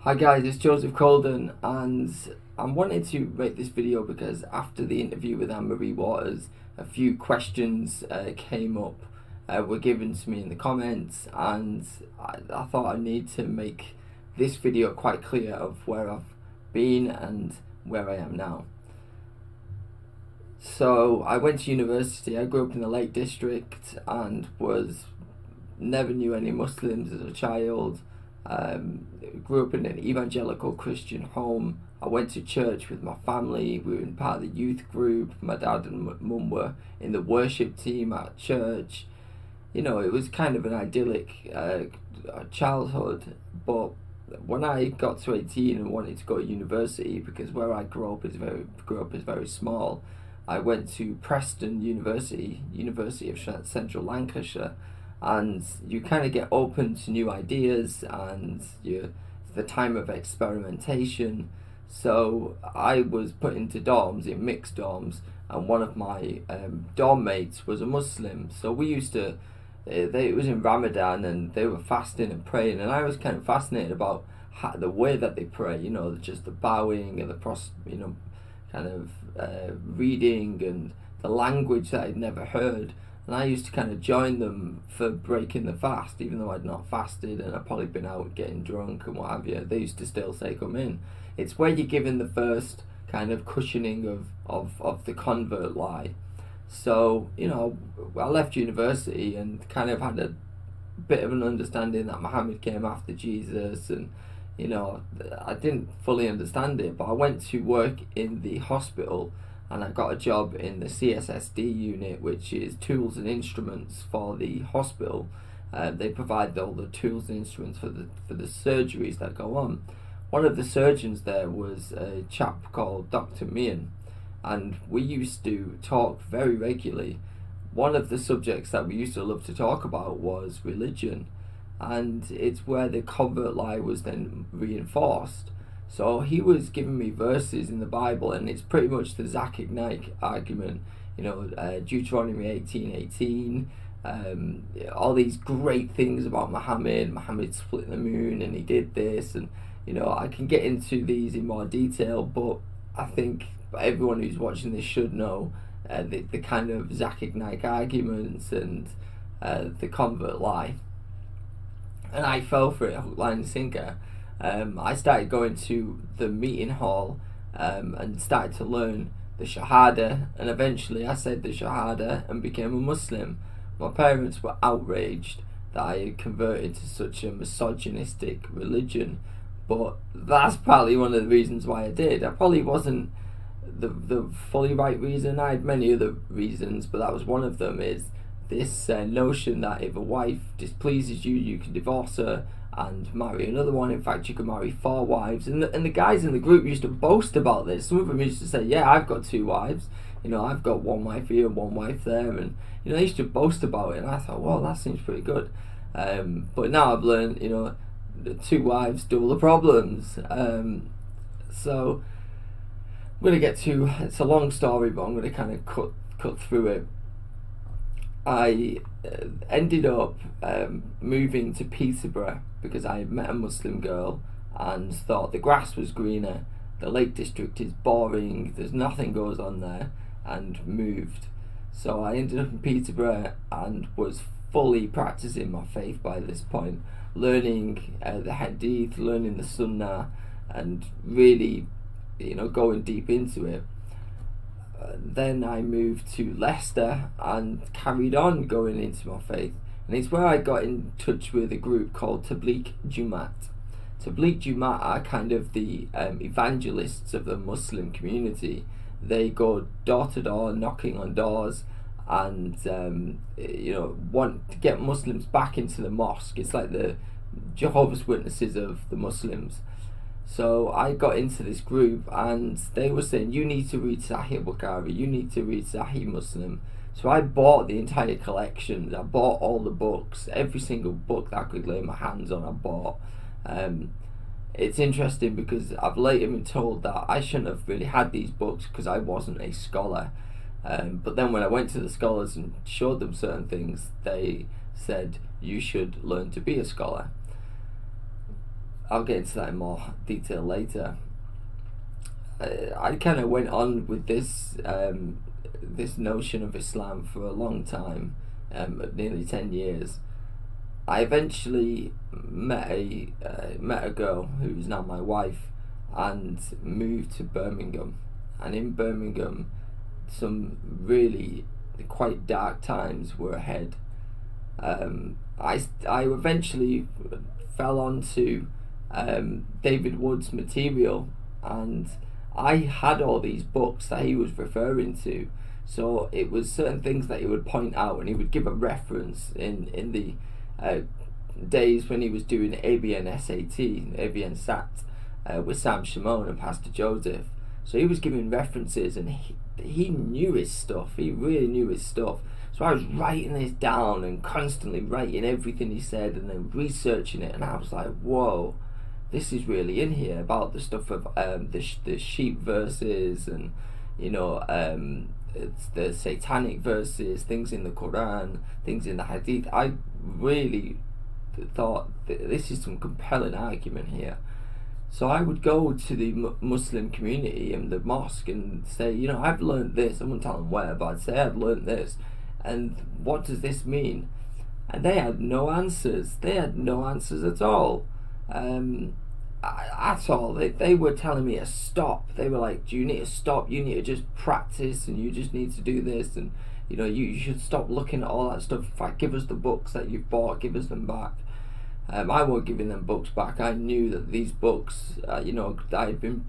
Hi guys, it's Joseph Colden, and I wanted to make this video because after the interview with Anne-Marie Waters, a few questions came up, were given to me in the comments, and I thought I need to make this video quite clear of where I've been and where I am now. So I went to university. I grew up in the Lake District and never knew any Muslims as a child. Grew up in an evangelical Christian home. I went to church with my family. We were in part of the youth group. My dad and mum were in the worship team at church. You know, it was kind of an idyllic childhood. But when I got to 18 and wanted to go to university, because where I grew up is very small, I went to Preston University, University of Central Lancashire, and you kind of get open to new ideas, and the time of experimentation. So I was put into dorms, in mixed dorms, and one of my dorm mates was a Muslim. So we used to, it was in Ramadan, and they were fasting and praying, and I was kind of fascinated about the way that they pray. You know, just the bowing and the kind of reading and the language that I'd never heard. And I used to kind of join them for breaking the fast, even though I'd not fasted and I'd probably been out getting drunk and what have you. They used to still say, come in. It's where you're given the first kind of cushioning of the convert lie. So, you know, I left university and kind of had a bit of an understanding that Muhammad came after Jesus, and, you know, I didn't fully understand it, but I went to work in the hospital, and I got a job in the CSSD unit, which is tools and instruments for the hospital. They provide all the tools and instruments for the surgeries that go on. One of the surgeons there was a chap called Dr. Mian, and we used to talk very regularly. One of the subjects that we used to love to talk about was religion, and it's where the convert lie was then reinforced. So he was giving me verses in the Bible, and it's pretty much the Zach Ignite argument, you know, Deuteronomy 18:18, all these great things about Muhammad. Muhammad split the moon, and he did this, and, you know, I can get into these in more detail, but I think everyone who's watching this should know the kind of Zach Ignite arguments and the convert lie. And I fell for it, hook, line, and sinker. I started going to the meeting hall and started to learn the Shahada, and eventually I said the Shahada and became a Muslim. My parents were outraged that I had converted to such a misogynistic religion, but that's partly one of the reasons why I did. I probably wasn't the fully right reason. I had many other reasons, but that was one of them, is this notion that if a wife displeases you, you can divorce her and marry another one. In fact, you can marry 4 wives, and the guys in the group used to boast about this. Some of them used to say, yeah, I've got 2 wives, you know, I've got 1 wife here and 1 wife there, and, you know, they used to boast about it, and I thought, well, that seems pretty good. But now I've learned, you know, the 2 wives, double the problems. So I'm going to get to, it's a long story, but I'm going to kind of cut through it. I ended up moving to Peterborough because I met a Muslim girl and thought the grass was greener, the Lake District is boring, there's nothing goes on there, and moved. So I ended up in Peterborough and was fully practicing my faith by this point, learning the Hadith, learning the Sunnah, and really, you know, going deep into it. Then I moved to Leicester and carried on going into my faith, and it's where I got in touch with a group called Tabligh Jumat. Tabligh Jumat are kind of the evangelists of the Muslim community. They go door to door, knocking on doors, and you know, want to get Muslims back into the mosque. It's like the Jehovah's Witnesses of the Muslims. So I got into this group, and they were saying, you need to read Sahih Bukhari, you need to read Sahih Muslim. So I bought the entire collection. I bought all the books, every single book that I could lay my hands on, I bought. It's interesting because I've later been told that I shouldn't have really had these books because I wasn't a scholar. But then when I went to the scholars and showed them certain things, they said, you should learn to be a scholar. I'll get into that in more detail later. I kind of went on with this this notion of Islam for a long time, nearly 10 years. I eventually met a girl who is now my wife, and moved to Birmingham. And in Birmingham, some really quite dark times were ahead. I eventually fell onto David Wood's material, and I had all these books that he was referring to. So it was certain things that he would point out, and he would give a reference in the days when he was doing ABN SAT with Sam Shimon and Pastor Joseph. So he was giving references, and he knew his stuff. He really knew his stuff. So I was writing this down and constantly writing everything he said, and then researching it, and I was like, whoa, this is really in here about the stuff of the sheep verses, and it's the satanic verses, things in the Quran, things in the Hadith. I really thought this is some compelling argument here. So I would go to the Muslim community in the mosque and say, I've learned this. I wouldn't tell them where, but I'd say I've learned this, and what does this mean? And they had no answers. They had no answers at all. At all. They were telling me to stop. They were like, you need to stop, you need to just practice, and you just need to do this, and you should stop looking at all that stuff. In fact, give us the books that you've bought, give us them back. I wasn't giving them books back. I knew that these books, I've been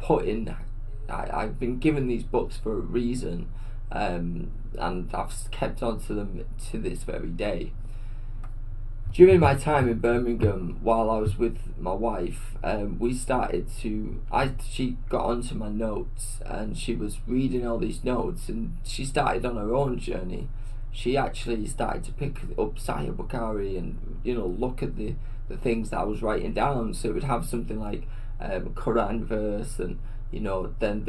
given these books for a reason, and I've kept on to them to this very day. During my time in Birmingham, while I was with my wife, she got onto my notes, and she was reading all these notes, and she started on her own journey. She actually started to pick up Sahih Bukhari and look at the things that I was writing down. So it would have something like Quran verse, and then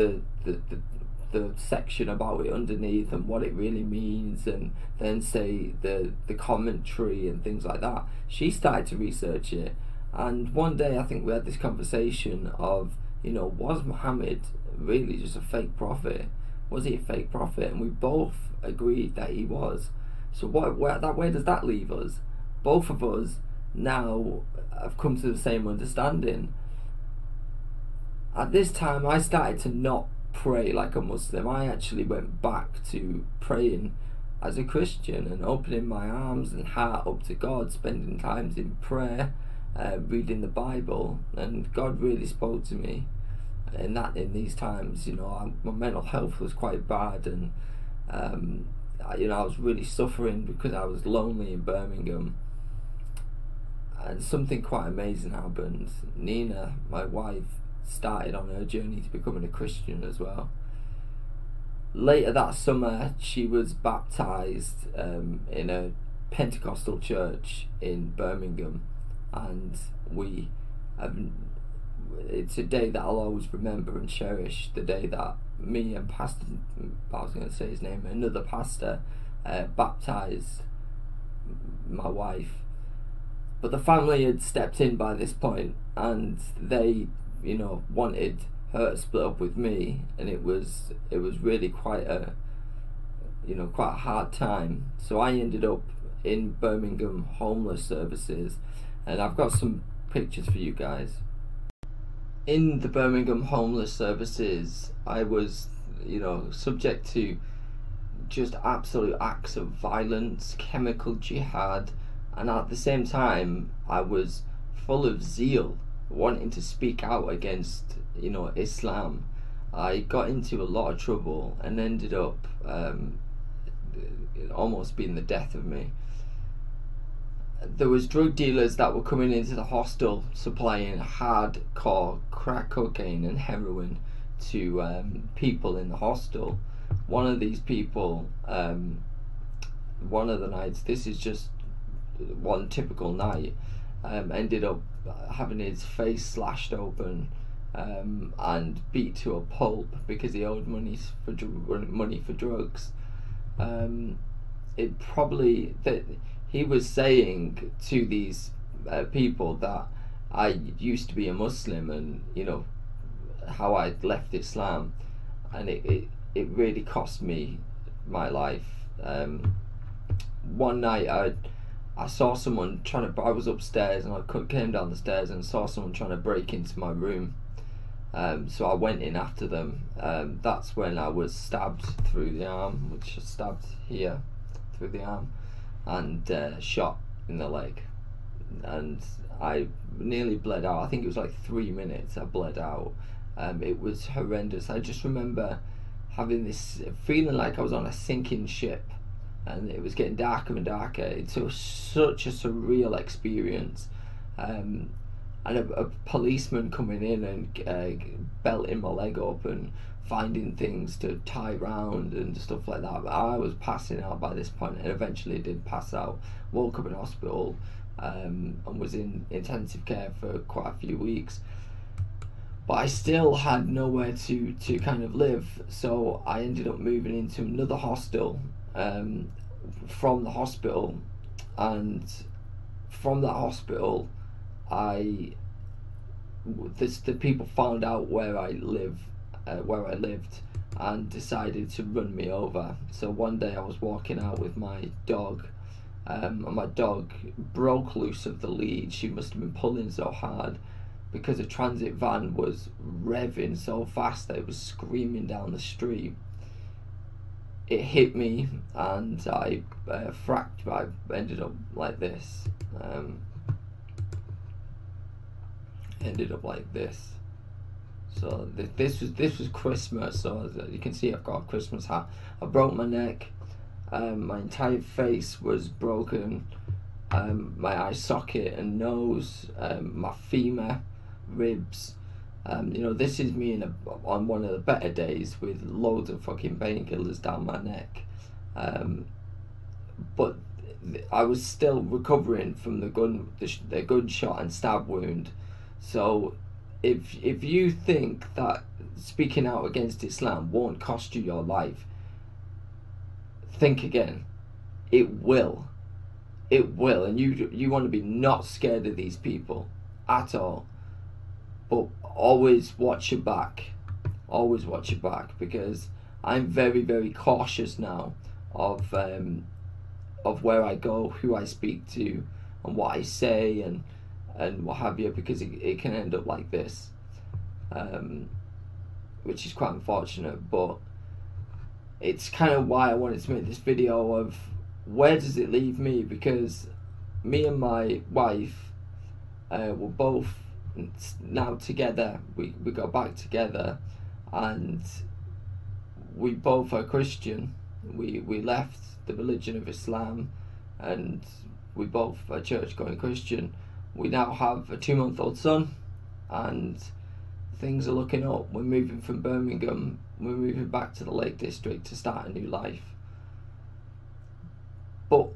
the section about it underneath and what it really means, and then say the commentary and things like that. She started to research it, and one day I think we had this conversation of, was Muhammad really just a fake prophet? Was he a fake prophet? And we both agreed that he was. So where does that leave us? Both of us now have come to the same understanding. At this time, I started to not pray like a Muslim. I actually went back to praying as a Christian and opening my arms and heart up to God, spending times in prayer, reading the Bible, and God really spoke to me. In these times, my mental health was quite bad, and I was really suffering because I was lonely in Birmingham. And something quite amazing happened. Nina, my wife, started on her journey to becoming a Christian as well. Later that summer, she was baptized in a Pentecostal church in Birmingham, and it's a day that I'll always remember and cherish. The day that me and another pastor baptized my wife. But the family had stepped in by this point, and they wanted her to split up with me, and it was really quite a hard time. So I ended up in Birmingham homeless services, and I've got some pictures for you guys. In the Birmingham homeless services, I was subject to just absolute acts of violence, chemical jihad, and at the same time I was full of zeal, wanting to speak out against Islam. I got into a lot of trouble and ended up almost being the death of me. There was drug dealers that were coming into the hostel supplying hardcore crack cocaine and heroin to people in the hostel. One of these people, one of the nights, this is just one typical night, ended up having his face slashed open and beat to a pulp because he owed money for drugs. It probably that he was saying to these people that I used to be a Muslim, and how I left Islam, and it really cost me my life. One night I saw someone trying to. I was upstairs, and I came down the stairs and saw someone trying to break into my room. So I went in after them. That's when I was stabbed through the arm, which was stabbed here through the arm, and shot in the leg, and I nearly bled out. I think it was like 3 minutes I bled out. It was horrendous. I just remember having this feeling like I was on a sinking ship, and it was getting darker and darker. It was such a surreal experience. And a policeman coming in and belting my leg up and finding things to tie round and stuff like that. But I was passing out by this point, and eventually did pass out. Woke up in hospital, and was in intensive care for quite a few weeks. But I still had nowhere to kind of live, so I ended up moving into another hostel from the hospital, and from that hospital the people found out where I lived, and decided to run me over. So one day I was walking out with my dog, and my dog broke loose of the lead. She must have been pulling so hard, because a transit van was revving so fast that it was screaming down the street. It hit me, and I ended up like this. So this was Christmas. So as you can see, I've got a Christmas hat. I broke my neck. My entire face was broken. My eye socket and nose. My femur, ribs. This is me on one of the better days with loads of fucking painkillers down my neck. But I was still recovering from the gunshot and stab wound. So if you think that speaking out against Islam won't cost you your life, think again. It will, and you want to be not scared of these people at all. But always watch your back. Always watch your back, because I'm very, very cautious now of where I go, who I speak to, and what I say, and what have you, because it can end up like this, which is quite unfortunate. But it's kind of why I wanted to make this video of where does it leave me, because me and my wife were both now together. We got back together, and we both are Christian. We left the religion of Islam, and we both are church going Christian. We now have a 2-month-old son, and things are looking up. We're moving from Birmingham. We're moving back to the Lake District to start a new life. But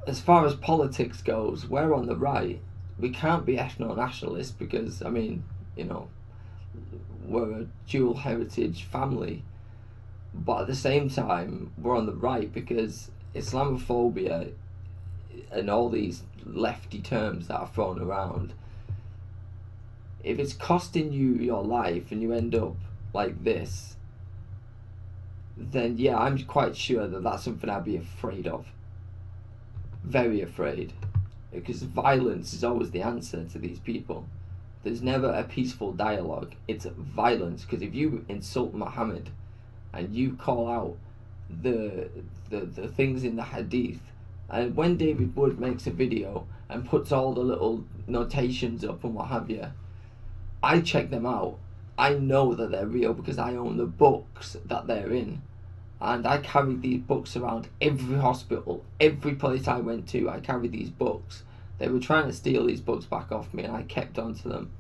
as far as politics goes, we're on the right. We can't be ethno-nationalist, because we're a dual heritage family. But at the same time, we're on the right because Islamophobia and all these lefty terms that are thrown around, if it's costing you your life and you end up like this, then yeah, I'm quite sure that that's something I'd be afraid of. Very afraid. Because violence is always the answer to these people. There's never a peaceful dialogue. It's violence. Because if you insult Muhammad and you call out the things in the hadith, and when David Wood makes a video and puts all the little notations up and what have you, I check them out. I know that they're real because I own the books that they're in. And I carried these books around every hospital, every place I went to, I carried these books. They were trying to steal these books back off me, and I kept on to them.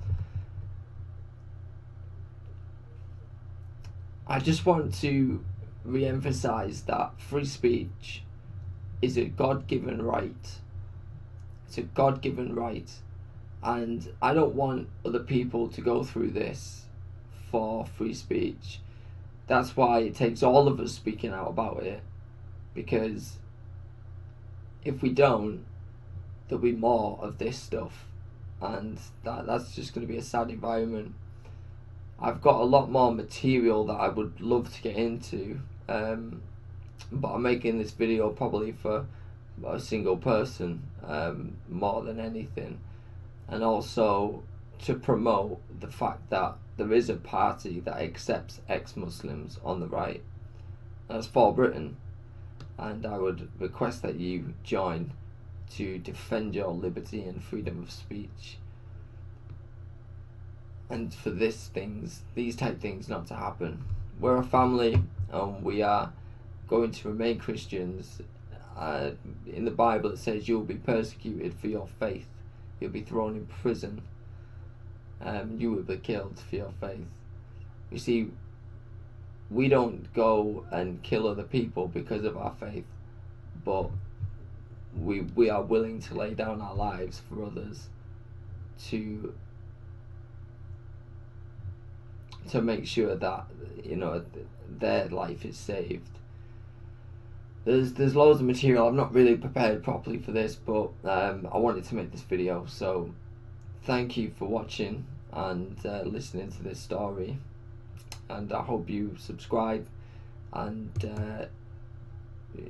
I just want to re-emphasize that free speech is a God-given right. It's a God-given right. And I don't want other people to go through this for free speech. That's why it takes all of us speaking out about it, because if we don't, there'll be more of this stuff. and that's just going to be a sad environment. I've got a lot more material that I would love to get into, but I'm making this video probably for a single person, more than anything, and also to promote the fact that there is a party that accepts ex-Muslims on the right. That's for Britain, and I would request that you join to defend your liberty and freedom of speech, and for these type things not to happen. We're a family, and we are going to remain Christians. In the Bible it says you'll be persecuted for your faith, you'll be thrown in prison, you will be killed for your faith. You see, we don't go and kill other people because of our faith, but we are willing to lay down our lives for others to make sure that, you know, their life is saved. There's loads of material. I'm not really prepared properly for this, but I wanted to make this video. So thank you for watching and listening to this story, and I hope you subscribe, and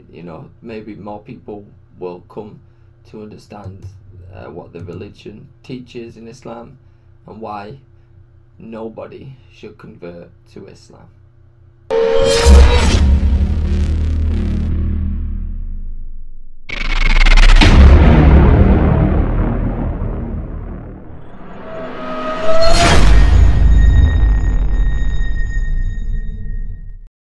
you know, maybe more people will come to understand what the religion teaches in Islam and why nobody should convert to Islam.